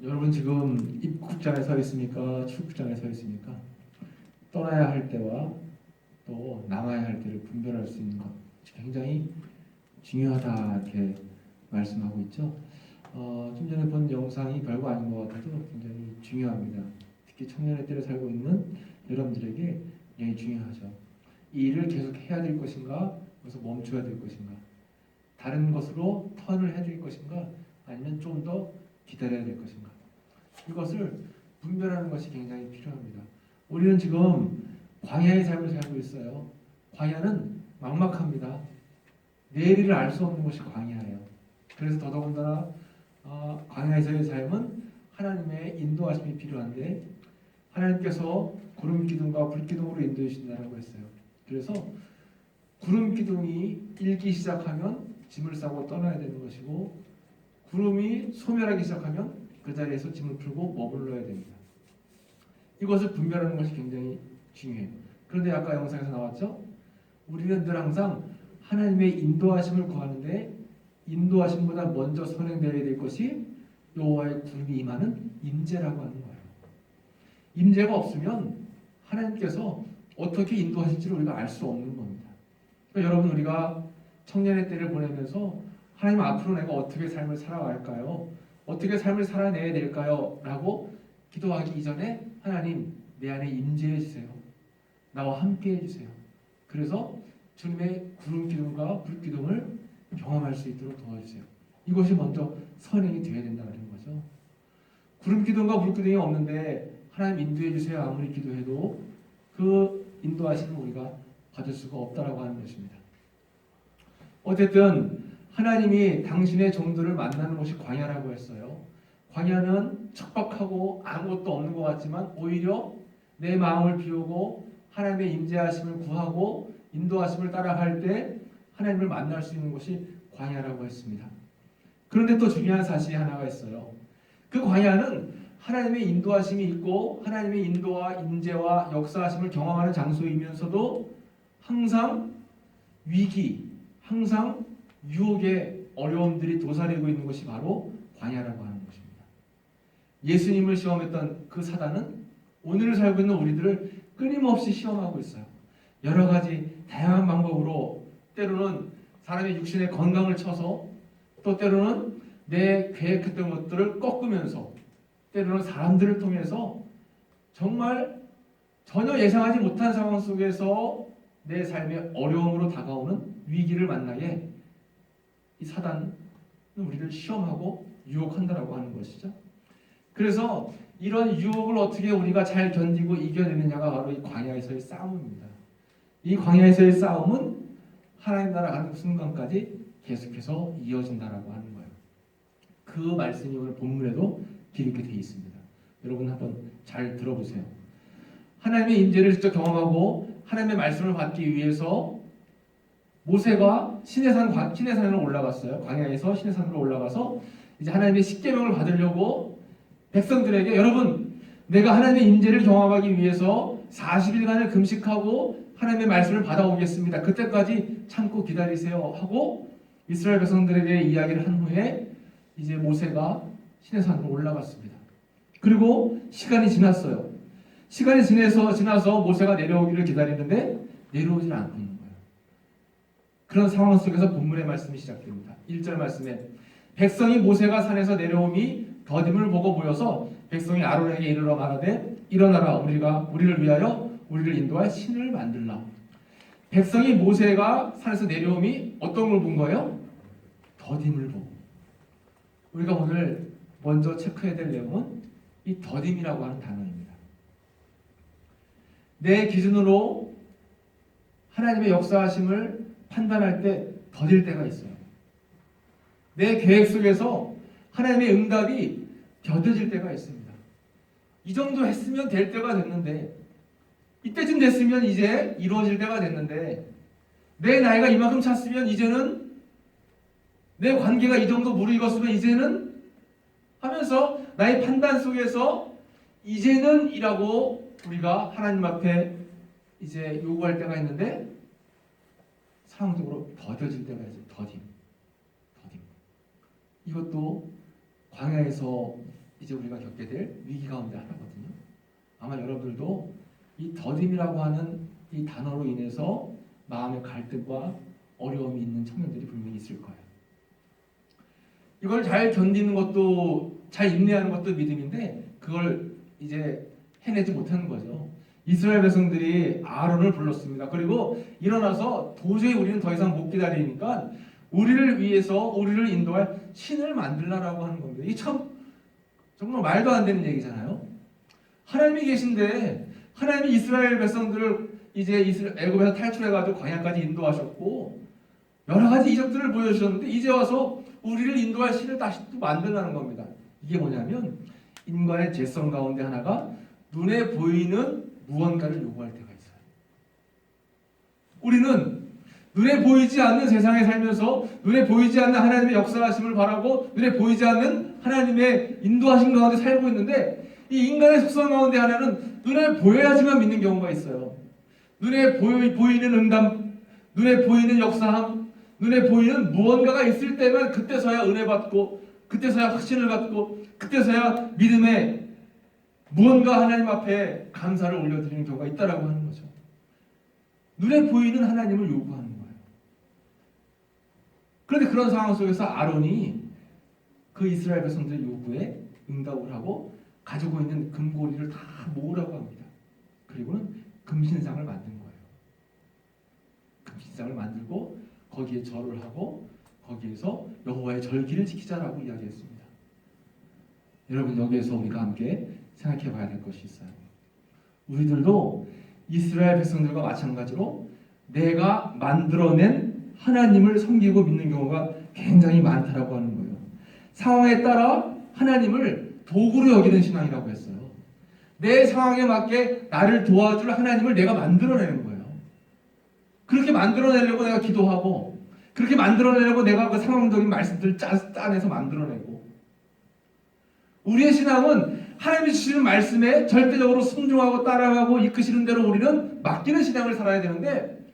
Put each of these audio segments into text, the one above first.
여러분 지금 입국장에 서 있습니까? 출국장에 서 있습니까? 떠나야 할 때와 또 남아야 할 때를 분별할 수 있는 것 굉장히 중요하다 이렇게 말씀하고 있죠. 좀 전에 본 영상이 별거 아닌 것 같아도 굉장히 중요합니다. 특히 청년의 때를 살고 있는 여러분들에게 굉장히 중요하죠. 이 일을 계속 해야 될 것인가, 그래서 멈춰야 될 것인가, 다른 것으로 턴을 해야 될 것인가, 아니면 좀 더 기다려야 될 것인가. 이것을 분별하는 것이 굉장히 필요합니다. 우리는 지금 광야의 삶을 살고 있어요. 광야는 막막합니다. 내일을 알 수 없는 것이 광야예요. 그래서 더더군다나 광야에서의 삶은 하나님의 인도하심이 필요한데 하나님께서 구름 기둥과 불 기둥으로 인도해 주신다고 했어요. 그래서 구름 기둥이 일기 시작하면 짐을 싸고 떠나야 되는 것이고 구름이 소멸하기 시작하면 그 자리에서 짐을 풀고 머물러야 됩니다. 이것을 분별하는 것이 굉장히 중요해요. 그런데 아까 영상에서 나왔죠? 우리는 늘 항상 하나님의 인도하심을 구하는데 인도하심보다 먼저 선행되어야 될 것이 여호와의 구름이 임하는 임재라고 하는 거예요. 임재가 없으면 하나님께서 어떻게 인도하실지를 우리가 알 수 없는 겁니다. 그러니까 여러분 우리가 청년의 때를 보내면서 하나님 앞으로 내가 어떻게 삶을 살아갈까요? 어떻게 삶을 살아내야 될까요? 라고 기도하기 이전에 하나님 내 안에 임재해 주세요. 나와 함께 해주세요. 그래서 주님의 구름 기둥과 불 기둥을 경험할 수 있도록 도와주세요. 이것이 먼저 선행이 되어야 된다는 거죠. 구름 기둥과 불 기둥이 없는데 하나님 인도해 주세요 아무리 기도해도 그 인도하심을 우리가 받을 수가 없다라고 하는 것입니다. 어쨌든 하나님이 당신의 종들을 만나는 것이 광야라고 했어요. 광야는 척박하고 아무것도 없는 것 같지만 오히려 내 마음을 비우고 하나님의 임재하심을 구하고 인도하심을 따라갈 때 하나님을 만날 수 있는 것이 광야라고 했습니다. 그런데 또 중요한 사실이 하나가 있어요. 그 광야는 하나님의 인도하심이 있고 하나님의 인도와 임재와 역사하심을 경험하는 장소이면서도 항상 위기, 항상 유혹의 어려움들이 도사리고 있는 것이 바로 광야라고 하는 것입니다. 예수님을 시험했던 그 사단은 오늘을 살고 있는 우리들을 끊임없이 시험하고 있어요. 여러 가지 다양한 방법으로 때로는 사람의 육신의 건강을 쳐서 또 때로는 내 계획했던 것들을 꺾으면서 때로는 사람들을 통해서 정말 전혀 예상하지 못한 상황 속에서 내 삶의 어려움으로 다가오는 위기를 만나게 이 사단은 우리를 시험하고 유혹한다라고 하는 것이죠. 그래서 이런 유혹을 어떻게 우리가 잘 견디고 이겨내느냐가 바로 이 광야에서의 싸움입니다. 이 광야에서의 싸움은 하나님 나라 가는 순간까지 계속해서 이어진다라고 하는 거예요. 그 말씀이 오늘 본문에도 기록이 되어 있습니다. 여러분 한번 잘 들어보세요. 하나님의 임재를 직접 경험하고 하나님의 말씀을 받기 위해서 모세가 시내산으로 올라갔어요. 광야에서 시내산으로 올라가서 이제 하나님의 십계명을 받으려고 백성들에게 여러분 내가 하나님의 임재를 경험하기 위해서 40일간을 금식하고 하나님의 말씀을 받아오겠습니다. 그때까지 참고 기다리세요 하고 이스라엘 백성들에게 이야기를 한 후에 이제 모세가 시내산으로 올라갔습니다. 그리고 시간이 지났어요. 시간이 지나서 모세가 내려오기를 기다리는데 내려오질 않고 있는 거예요. 그런 상황 속에서 본문의 말씀이 시작됩니다. 1절 말씀에 백성이 모세가 산에서 내려오미 더딤을 보고 모여서 백성이 아론에게 이르러 말하되 일어나라 우리를 위하여 우리를 인도할 신을 만들라. 백성이 모세가 산에서 내려오미 어떤 걸 본 거예요? 더딤을 보고. 우리가 오늘 먼저 체크해야 될 내용은 이 더딤이라고 하는 단어입니다. 내 기준으로 하나님의 역사하심을 판단할 때 더딜 때가 있어요. 내 계획 속에서 하나님의 응답이 더뎌질 때가 있습니다. 이 정도 했으면 될 때가 됐는데 이때쯤 됐으면 이제 이루어질 때가 됐는데 내 나이가 이만큼 찼으면 이제는 내 관계가 이 정도 무르익었으면 이제는 하면서 나의 판단 속에서 이제는 이라고 우리가 하나님 앞에 이제 요구할 때가 있는데 상황적으로 더뎌질 때가 있어요. 더딤. 이것도 광야에서 이제 우리가 겪게 될 위기 가운데 하나거든요. 아마 여러분들도 이 더딤이라고 하는 이 단어로 인해서 마음의 갈등과 어려움이 있는 청년들이 분명히 있을 거예요. 이걸 잘 견디는 것도, 잘 인내하는 것도 믿음인데 그걸 이제 해내지 못하는 거죠. 이스라엘 백성들이 아론을 불렀습니다. 그리고 일어나서 도저히 우리는 더 이상 못 기다리니까 우리를 위해서 우리를 인도할 신을 만들라라고 하는 겁니다. 이게 참 정말 말도 안 되는 얘기잖아요. 하나님이 계신데 하나님이 이스라엘 백성들을 이제 애굽에서 탈출해가지고 광야까지 인도하셨고 여러 가지 이적들을 보여주셨는데 이제 와서 우리를 인도할 신을 다시 또 만들라는 겁니다. 이게 뭐냐면 인간의 죄성 가운데 하나가 눈에 보이는 무언가를 요구할 때가 있어요. 우리는 눈에 보이지 않는 세상에 살면서 눈에 보이지 않는 하나님의 역사하심을 바라고 눈에 보이지 않는 하나님의 인도하심 가운데 살고 있는데 이 인간의 속성 가운데 하나는 눈에 보여야지만 믿는 경우가 있어요. 눈에 보이는 응답, 눈에 보이는 역사함, 눈에 보이는 무언가가 있을 때만 그때서야 은혜 받고 그때서야 확신을 갖고 그때서야 믿음의 무언가 하나님 앞에 감사를 올려드리는 경우가 있다라고 하는 거죠. 눈에 보이는 하나님을 요구하는 거예요. 그런데 그런 상황 속에서 아론이 그 이스라엘 백성들의 요구에 응답을 하고 가지고 있는 금고리를 다 모으라고 합니다. 그리고는 금신상을 만든 거예요. 금신상을 만들고 거기에 절을 하고 거기에서 여호와의 절기를 지키자라고 이야기했습니다. 여러분 여기에서 우리가 함께 생각해 봐야 될 것이 있어요. 우리들도 이스라엘 백성들과 마찬가지로 내가 만들어낸 하나님을 섬기고 믿는 경우가 굉장히 많다라고 하는 거예요. 상황에 따라 하나님을 도구로 여기는 신앙이라고 했어요. 내 상황에 맞게 나를 도와줄 하나님을 내가 만들어내는 거예요. 그렇게 만들어내려고 내가 기도하고 그렇게 만들어내려고 내가 그 상황적인 말씀들을 짜내서 만들어내고 우리의 신앙은 하나님이 주시는 말씀에 절대적으로 순종하고 따라가고 이끄시는 대로 우리는 맡기는 신앙을 살아야 되는데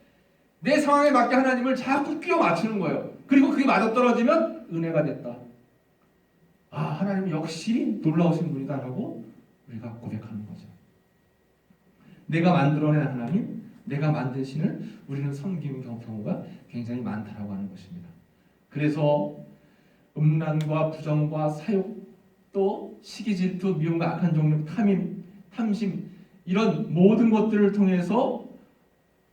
내 상황에 맞게 하나님을 자꾸 끼워 맞추는 거예요. 그리고 그게 맞아떨어지면 은혜가 됐다. 아, 하나님은 역시 놀라우신 분이다라고 우리가 고백하는 거죠. 내가 만들어낸 하나님, 내가 만든 신을 우리는 섬기는 경우가 굉장히 많다라고 하는 것입니다. 그래서 음란과 부정과 사욕 또 시기, 질투, 미움과 악한 종류, 탐심 이런 모든 것들을 통해서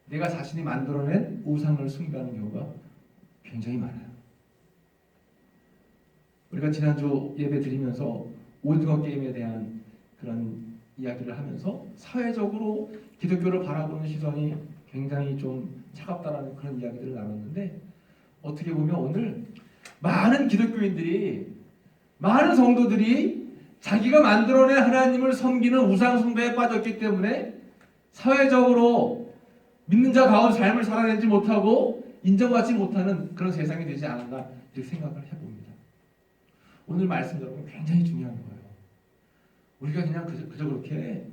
내가 자신이 만들어낸 우상을 숭배하는 경우가 굉장히 많아요. 우리가 지난주 예배 드리면서 오징어 게임에 대한 그런 이야기를 하면서 사회적으로 기독교를 바라보는 시선이 굉장히 좀 차갑다라는 그런 이야기들을 나눴는데 어떻게 보면 오늘 많은 기독교인들이 많은 성도들이 자기가 만들어낸 하나님을 섬기는 우상 숭배에 빠졌기 때문에 사회적으로 믿는 자 가운데 삶을 살아내지 못하고 인정받지 못하는 그런 세상이 되지 않았나 이렇게 생각을 해봅니다. 오늘 말씀 여러분 굉장히 중요한 거예요. 우리가 그냥 그저 그렇게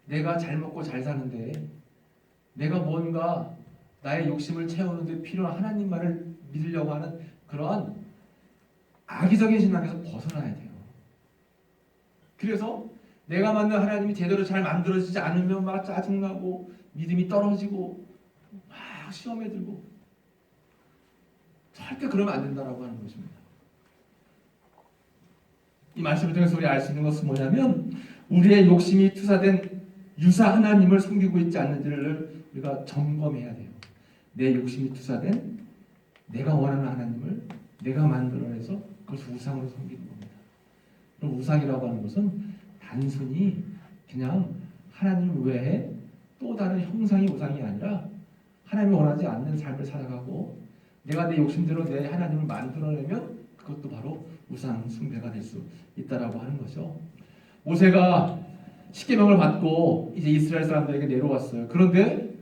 내가 잘 먹고 잘 사는데 내가 뭔가 나의 욕심을 채우는데 필요한 하나님만을 믿으려고 하는 그러한 악의적인 신앙에서 벗어나야 돼요. 그래서 내가 만든 하나님이 제대로 잘 만들어지지 않으면 막 짜증나고 믿음이 떨어지고 막 시험에 들고 절대 그러면 안 된다라고 하는 것입니다. 이 말씀을 통해서 우리 알 수 있는 것은 뭐냐면 우리의 욕심이 투사된 유사 하나님을 섬기고 있지 않는지를 우리가 점검해야 돼요. 내 욕심이 투사된 내가 원하는 하나님을 내가 만들어내서 그것을 우상으로 섬기는 겁니다. 그럼 우상이라고 하는 것은 단순히 그냥 하나님 외에 또 다른 형상의 우상이 아니라 하나님이 원하지 않는 삶을 살아가고 내가 내 욕심대로 내 하나님을 만들어내면 그것도 바로 우상 숭배가 될 수 있다라고 하는 거죠. 모세가 십계명을 받고 이제 이스라엘 사람들에게 내려왔어요. 그런데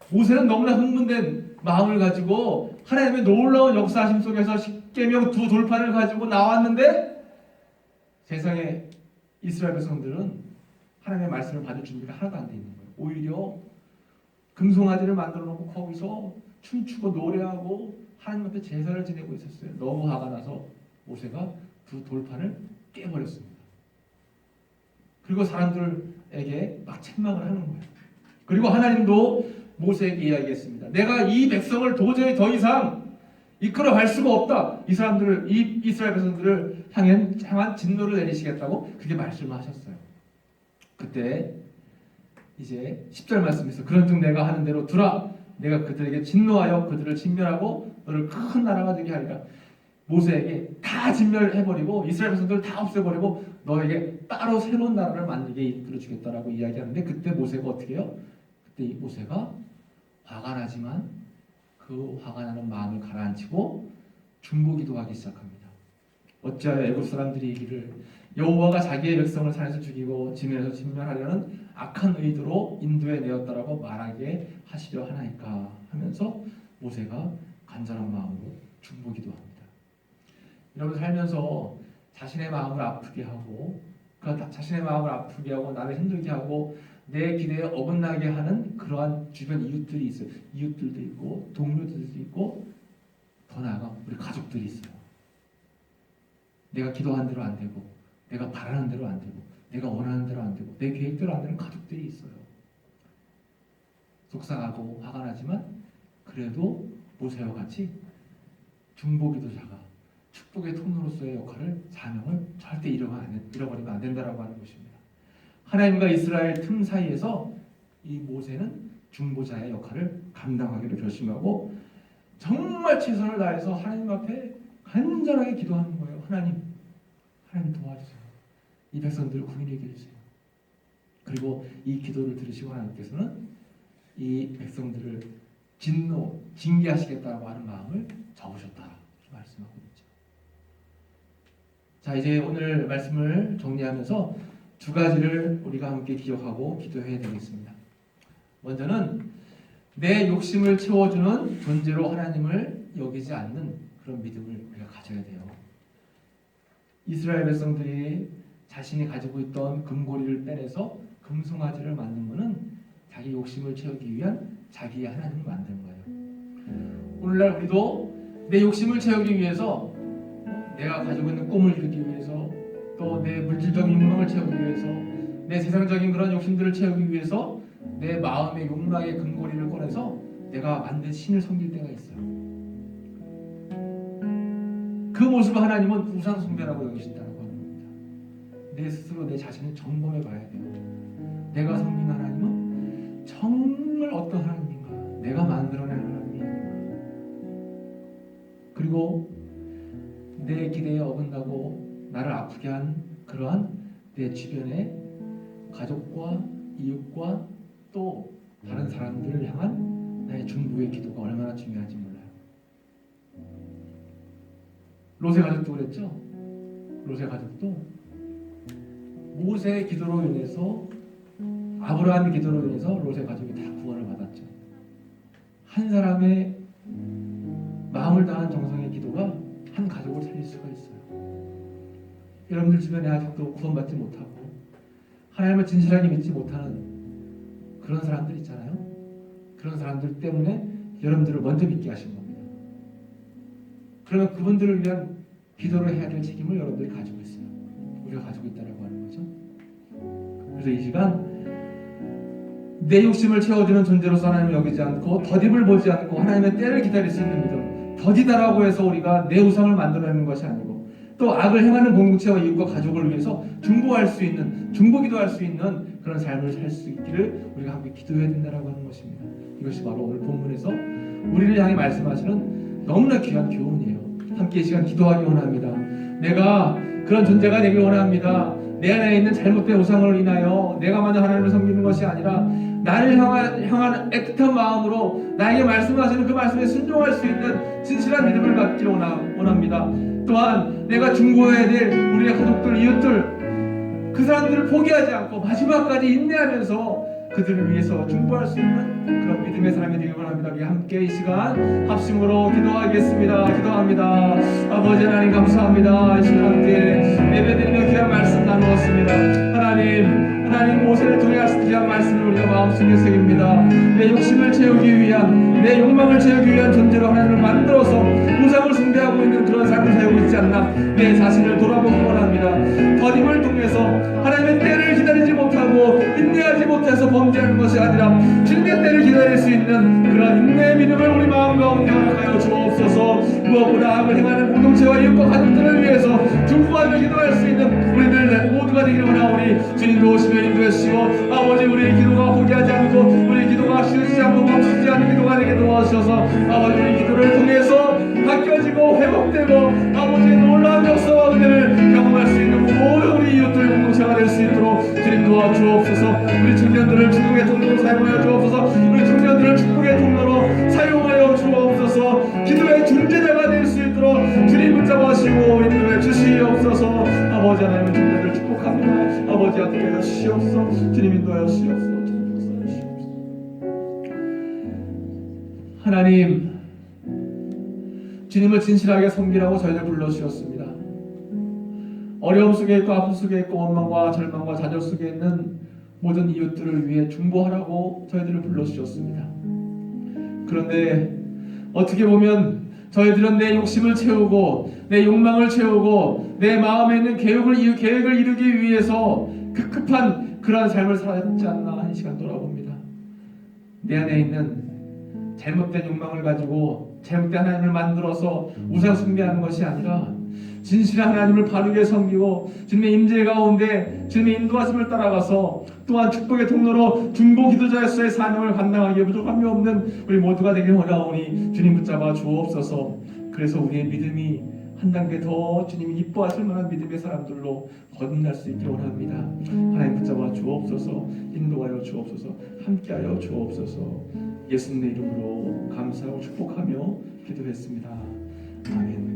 모세는 너무나 흥분된 마음을 가지고 하나님의 놀라운 역사하심 속에서 십계명 두 돌판을 가지고 나왔는데 세상에 이스라엘 백성들은 하나님의 말씀을 받을 준비가 하나도 안 돼 있는 거예요. 오히려 금송아지를 만들어 놓고 거기서 춤추고 노래하고 하나님 앞에 제사를 지내고 있었어요. 너무 화가 나서 모세가 두 돌판을 깨버렸습니다. 그리고 사람들에게 막 책망을 하는 거예요. 그리고 하나님도 모세에게 이야기했습니다. 내가 이 백성을 도저히 더 이상 이끌어갈 수가 없다. 이 사람들을, 이 이스라엘 백성들을 향한 진노를 내리시겠다고 그렇게 말씀하셨어요. 그때 이제 10절 말씀에서 그런즉 내가 하는 대로 두라. 내가 그들에게 진노하여 그들을 진멸하고 너를 큰 나라가 되게 하리라. 모세에게 다 진멸해버리고 이스라엘 백성들을 다 없애버리고 너에게 따로 새로운 나라를 만들게 이끌어주겠다라고 이야기하는데, 그때 모세가 어떻게 해요? 그때 이 모세가 화가 나지만 그 화가 나는 마음을 가라앉히고 중보기도하기 시작합니다. 어찌하여 애굽 사람들이 이기를 여호와가 자기의 백성을 산에서 죽이고 지면에서 진멸하려는 악한 의도로 인도해 내었다라고 말하게 하시려 하나이까 하면서 모세가 간절한 마음으로 중보기도합니다. 여러분, 살면서 자신의 마음을 아프게 하고 자신의 마음을 아프게 하고 나를 힘들게 하고 내 기대에 어긋나게 하는 그러한 주변 이웃들이 있어요. 이웃들도 있고 동료들도 있고 더 나아가 우리 가족들이 있어요. 내가 기도한 대로 안 되고 내가 바라는 대로 안 되고 내가 원하는 대로 안 되고 내 계획대로 안 되는 가족들이 있어요. 속상하고 화가 나지만 그래도 모세와 같이 중보기도자가 축복의 통로로서의 역할을, 사명을 절대 잃어버리면 안 된다라고 하는 것입니다. 하나님과 이스라엘 틈 사이에서 이 모세는 중보자의 역할을 감당하기로 결심하고 정말 최선을 다해서 하나님 앞에 간절하게 기도하는 거예요. 하나님 도와주세요. 이 백성들을 구원하게 해주세요. 그리고 이 기도를 들으시고 하나님께서는 이 백성들을 징계하시겠다고 하는 마음을 접으셨다 말씀하고 있죠. 자, 이제 오늘 말씀을 정리하면서 두 가지를 우리가 함께 기억하고 기도해야 되겠습니다. 먼저는 내 욕심을 채워주는 존재로 하나님을 여기지 않는 그런 믿음을 우리가 가져야 돼요. 이스라엘 백성들이 자신이 가지고 있던 금고리를 빼내서 금송아지를 만든 것은 자기 욕심을 채우기 위한 자기의 하나님을 만든 거예요. 오늘날 우리도 내 욕심을 채우기 위해서, 내가 가지고 있는 꿈을 이루기 위해서, 또 내 물질적인 욕망을 채우기 위해서, 내 세상적인 그런 욕심들을 채우기 위해서 내 마음의 욕망의 금고리를 꺼내서 내가 만든 신을 섬길 때가 있어요. 그 모습을 하나님은 우상 숭배라고 여기신다고 하는 겁니다. 내 스스로 내 자신을 점검해 봐야 돼요. 내가 섬기는 하나님은 정말 어떤 하나님인가? 내가 만들어낸 하나님인가? 그리고 내 기대에 어긋나고 나를 아프게 한 그러한 내 주변의 가족과 이웃과 또 다른 사람들을 향한 나의 중보의 기도가 얼마나 중요한지 몰라요. 롯의 가족도 그랬죠. 롯의 가족도 모세의 기도로 인해서, 아브라함의 기도로 인해서 롯의 가족이 다 구원을 받았죠. 한 사람의 마음을 다한 정성의 기도가 한 가족을 살릴 수가 있어요. 여러분들 주변에 아직도 구원받지 못하고 하나님을 진실하게 믿지 못하는 그런 사람들 있잖아요. 그런 사람들 때문에 여러분들을 먼저 믿게 하신 겁니다. 그러면 그분들을 위한 기도를 해야 될 책임을 여러분들이 가지고 있어요. 우리가 가지고 있다라고 하는 거죠. 그래서 이 시간 내 욕심을 채워주는 존재로서 하나님을 여기지 않고 더딥을 보지 않고 하나님의 때를 기다릴 수 있는 믿음, 더디다라고 해서 우리가 내 우상을 만들어내는 것이 아니고 또 악을 행하는 공동체와 이웃과 가족을 위해서 중보할 수 있는, 중보기도할 수 있는 그런 삶을 살 수 있기를 우리가 함께 기도해야 된다라고 하는 것입니다. 이것이 바로 오늘 본문에서 우리를 향해 말씀하시는 너무나 귀한 교훈이에요. 함께 이 시간 기도하기 원합니다. 내가 그런 존재가 되길 원합니다. 내 안에 있는 잘못된 우상을 인하여 내가 만든 하나님을 섬기는 것이 아니라 나를 향한 애틋한 마음으로 나에게 말씀하시는 그 말씀에 순종할 수 있는 진실한 믿음을 갖기를 원합니다. 또한 내가 중보해야 될 우리의 가족들, 이웃들, 그 사람들을 포기하지 않고 마지막까지 인내하면서 그들을 위해서 중보할 수 있는 그런 믿음의 사람이 되길 원합니다. 우리 함께 이 시간 합심으로 기도하겠습니다. 기도합니다. 아버지 하나님 감사합니다. 이 시간 함께 예배드리며 귀한 말씀 나누었습니다. 하나님 모세를 통해 하신 귀한 말씀을 우리가 마음속에 새깁니다. 내 욕심을 채우기 위한, 내 욕망을 채우기 위한 존재로 하나님을 만들어서 우상을 숭배하고 있는 그런 삶을 살고 있지 않나 내 자신을 돌아보기 원합니다. 더딤을 통해서 하나님의 때를 기다리는 것이 아니라 주님의 때를 기다릴 수 있는 그런 인내의 믿음을 우리 마음 가운데 허락하여 주옵소서. 무엇보다 악을 행하는 공동체와 이웃과 가족들을 위해서 중보하며 기도할 수 있는 우리들 모두가 되기를 원하오니 주님도 오시며 인도하시고 아버지 우리의 기도가 포기하지 않고 우리의 기도가 쉬지 않고 멈추지 않는 기도가 되게 도와주셔서 아버지 우리 기도를 통해서 바뀌어지고 회복되고 아버지의 놀라운 역사와 은혜를 경험할 수 있는 모든 우리 이웃들 공동체가 될 수 있도록 주님 도와주옵소서. 우리 청년들을 축복의 통로로 사용하여 주옵소서. 우리 청년들을 축복의 통로로 사용하여 주옵소서. 기도의 중재자가 될 수 있도록 주님 붙잡으시고 인도해 주시옵소서. 아버지 하나님의 청년들을 축복합니다. 아버지 함께 하여 주시옵소서. 주님 인도하여 주시옵소서. 하나님, 주님을 진실하게 섬기라고 저희를 불러주셨습니다. 어려움 속에 있고 아픔 속에 있고 원망과 절망과 좌절 속에 있는 모든 이웃들을 위해 중보하라고 저희들을 불러주셨습니다. 그런데 어떻게 보면 저희들은 내 욕심을 채우고 내 욕망을 채우고 내 마음에 있는 계획을 이루기 위해서 급급한 그러한 삶을 살았지 않나 하는 시간 돌아봅니다. 내 안에 있는 잘못된 욕망을 가지고 잘못된 하나님을 만들어서 우상 숭배하는 것이 아니라 진실한 하나님을 바르게 섬기고 주님의 임재 가운데 주님의 인도하심을 따라가서 또한 축복의 통로로 중보 기도자로서의 사명을 감당하기에 부족함이 없는 우리 모두가 되길 원하오니 주님 붙잡아 주옵소서. 그래서 우리의 믿음이 한 단계 더 주님이 기뻐하실 만한 믿음의 사람들로 거듭날 수 있길 원합니다. 하나님 붙잡아 주옵소서. 인도하여 주옵소서. 함께하여 주옵소서. 예수님의 이름으로 감사하고 축복하며 기도했습니다. 아멘.